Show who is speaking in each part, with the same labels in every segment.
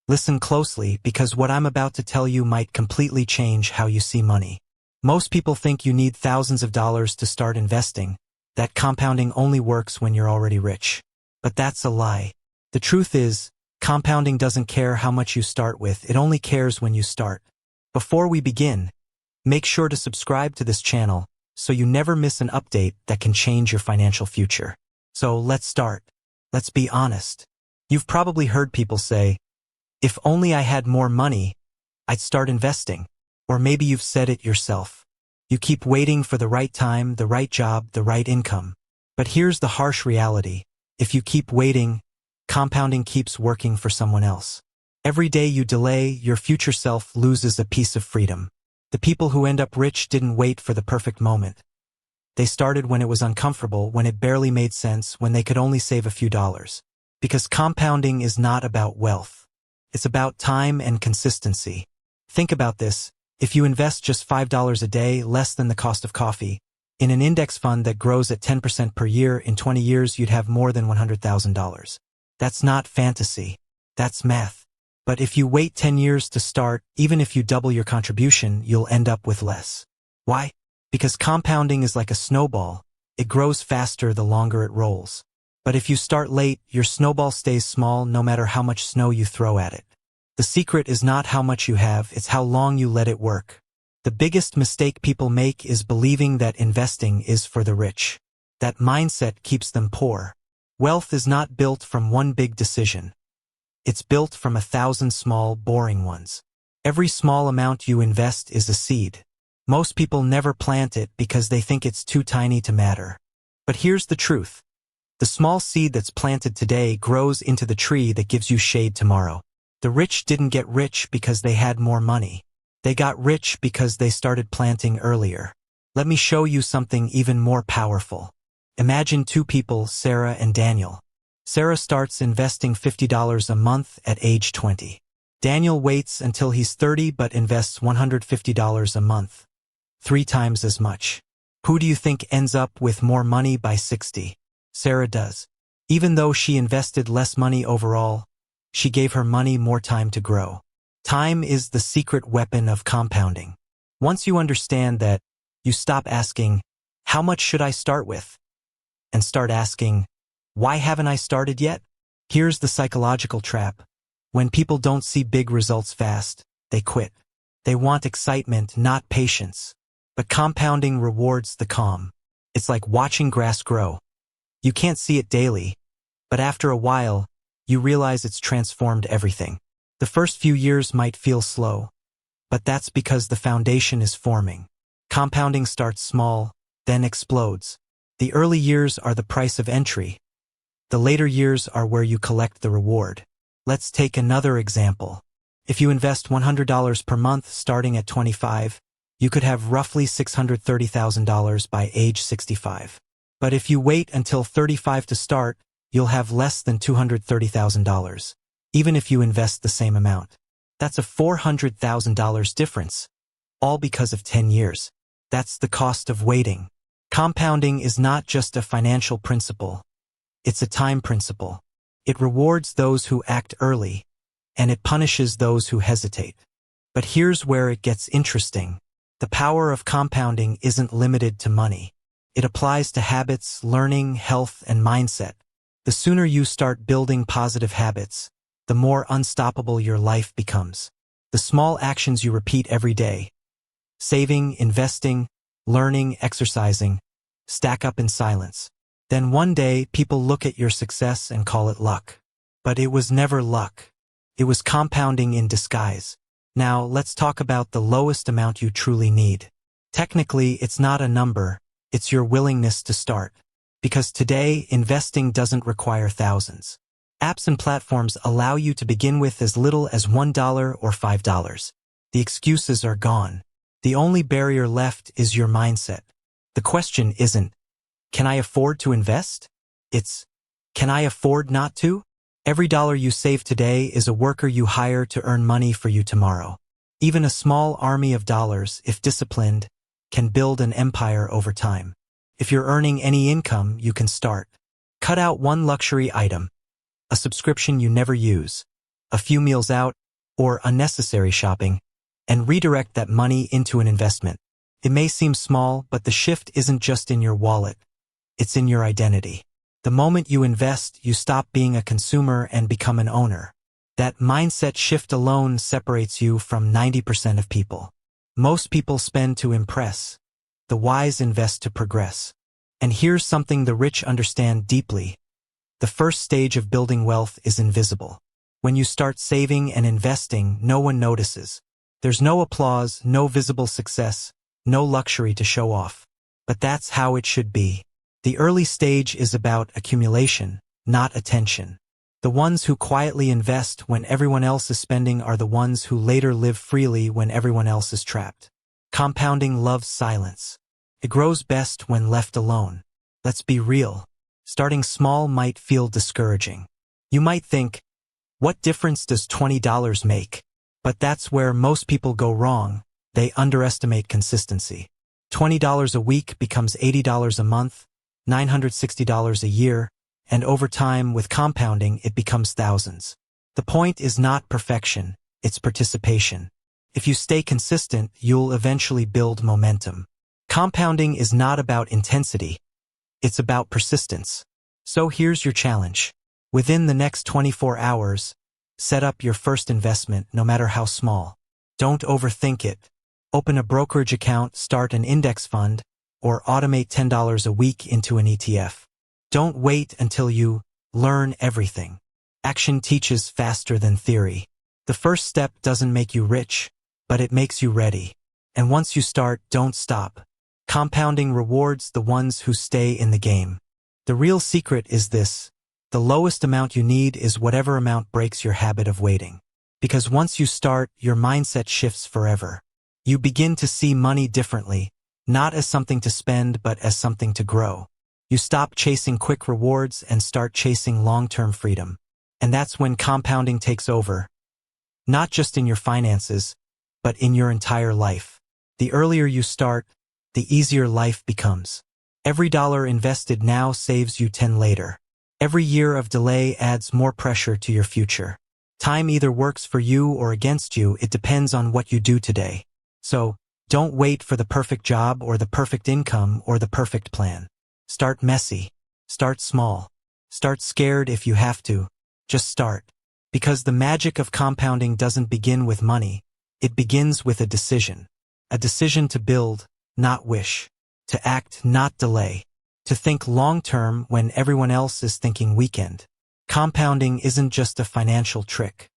Speaker 1: Listen closely because what I'm about to tell you might completely change how you see money. Most people think you need thousands of dollars to start investing, that compounding only works when you're already rich. But that's a lie. The truth is, compounding doesn't care how much you start with, it only cares when you start. Before we begin, make sure to subscribe to this channel so you never miss an update that can change your financial future. So let's start. Let's be honest. You've probably heard people say, if only I had more money, I'd start investing. Or maybe you've said it yourself. You keep waiting for the right time, the right job, the right income. But here's the harsh reality. If you keep waiting, compounding keeps working for someone else. Every day you delay, your future self loses a piece of freedom. The people who end up rich didn't wait for the perfect moment. They started when it was uncomfortable, when it barely made sense, when they could only save a few dollars. Because compounding is not about wealth. It's about time and consistency. Think about this. If you invest just $5 a day, less than the cost of coffee, in an index fund that grows at 10% per year, in 20 years you'd have more than $100,000. That's not fantasy. That's math. But if you wait 10 years to start, even if you double your contribution, you'll end up with less. Why? Because compounding is like a snowball. It grows faster the longer it rolls. But if you start late, your snowball stays small no matter how much snow you throw at it. The secret is not how much you have, it's how long you let it work. The biggest mistake people make is believing that investing is for the rich. That mindset keeps them poor. Wealth is not built from one big decision. It's built from 1,000 small, boring ones. Every small amount you invest is a seed. Most people never plant it because they think it's too tiny to matter. But here's the truth. The small seed that's planted today grows into the tree that gives you shade tomorrow. The rich didn't get rich because they had more money. They got rich because they started planting earlier. Let me show you something even more powerful. Imagine two people, Sarah and Daniel. Sarah starts investing $50 a month at age 20. Daniel waits until he's 30 but invests $150 a month. 3 times as much. Who do you think ends up with more money by 60? Sarah does. Even though she invested less money overall, she gave her money more time to grow. Time is the secret weapon of compounding. Once you understand that, you stop asking, how much should I start with? And start asking, why haven't I started yet? Here's the psychological trap. When people don't see big results fast, they quit. They want excitement, not patience. But compounding rewards the calm. It's like watching grass grow. You can't see it daily, but after a while, you realize it's transformed everything. The first few years might feel slow, but that's because the foundation is forming. Compounding starts small, then explodes. The early years are the price of entry. The later years are where you collect the reward. Let's take another example. If you invest $100 per month starting at 25, you could have roughly $630,000 by age 65. But if you wait until 35 to start, you'll have less than $230,000, even if you invest the same amount. That's a $400,000 difference, all because of 10 years. That's the cost of waiting. Compounding is not just a financial principle. It's a time principle. It rewards those who act early, and it punishes those who hesitate. But here's where it gets interesting. The power of compounding isn't limited to money. It applies to habits, learning, health, and mindset. The sooner you start building positive habits, the more unstoppable your life becomes. The small actions you repeat every day, saving, investing, learning, exercising, stack up in silence. Then one day, people look at your success and call it luck. But it was never luck. It was compounding in disguise. Now, let's talk about the lowest amount you truly need. Technically, it's not a number, it's your willingness to start. Because today, investing doesn't require thousands. Apps and platforms allow you to begin with as little as $1 or $5. The excuses are gone. The only barrier left is your mindset. The question isn't, can I afford to invest? It's, can I afford not to? Every dollar you save today is a worker you hire to earn money for you tomorrow. Even a small army of dollars, if disciplined, can build an empire over time. If you're earning any income, you can start. Cut out one luxury item, a subscription you never use, a few meals out, or unnecessary shopping, and redirect that money into an investment. It may seem small, but the shift isn't just in your wallet. It's in your identity. The moment you invest, you stop being a consumer and become an owner. That mindset shift alone separates you from 90% of people. Most people spend to impress. The wise invest to progress. And here's something the rich understand deeply. The first stage of building wealth is invisible. When you start saving and investing, no one notices. There's no applause, no visible success, no luxury to show off. But that's how it should be. The early stage is about accumulation, not attention. The ones who quietly invest when everyone else is spending are the ones who later live freely when everyone else is trapped. Compounding loves silence. It grows best when left alone. Let's be real. Starting small might feel discouraging. You might think, what difference does $20 make? But that's where most people go wrong. They underestimate consistency. $20 a week becomes $80 a month, $960 a year, and over time, with compounding, it becomes thousands. The point is not perfection, it's participation. If you stay consistent, you'll eventually build momentum. Compounding is not about intensity, it's about persistence. So here's your challenge. Within the next 24 hours, set up your first investment, no matter how small. Don't overthink it. Open a brokerage account, start an index fund, or automate $10 a week into an ETF. Don't wait until you learn everything. Action teaches faster than theory. The first step doesn't make you rich, but it makes you ready. And once you start, don't stop. Compounding rewards the ones who stay in the game. The real secret is this. The lowest amount you need is whatever amount breaks your habit of waiting. Because once you start, your mindset shifts forever. You begin to see money differently, not as something to spend, but as something to grow. You stop chasing quick rewards and start chasing long-term freedom. And that's when compounding takes over. Not just in your finances, but in your entire life. The earlier you start, the easier life becomes. Every dollar invested now saves you 10 later. Every year of delay adds more pressure to your future. Time either works for you or against you, it depends on what you do today. So, don't wait for the perfect job or the perfect income or the perfect plan. Start messy. Start small. Start scared if you have to. Just start. Because the magic of compounding doesn't begin with money. It begins with a decision. A decision to build, not wish. To act, not delay. To think long-term when everyone else is thinking weekend. Compounding isn't just a financial trick.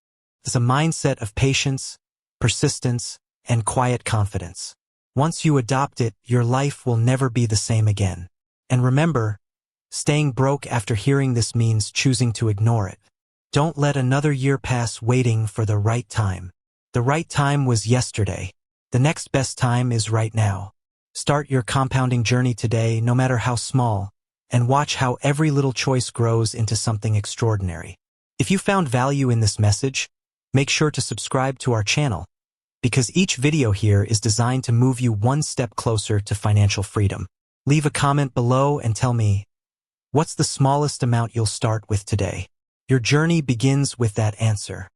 Speaker 1: It's a mindset of patience, persistence, and quiet confidence. Once you adopt it, your life will never be the same again. And remember, staying broke after hearing this means choosing to ignore it. Don't let another year pass waiting for the right time. The right time was yesterday. The next best time is right now. Start your compounding journey today, no matter how small, and watch how every little choice grows into something extraordinary. If you found value in this message, make sure to subscribe to our channel, because each video here is designed to move you one step closer to financial freedom. Leave a comment below and tell me, what's the smallest amount you'll start with today? Your journey begins with that answer.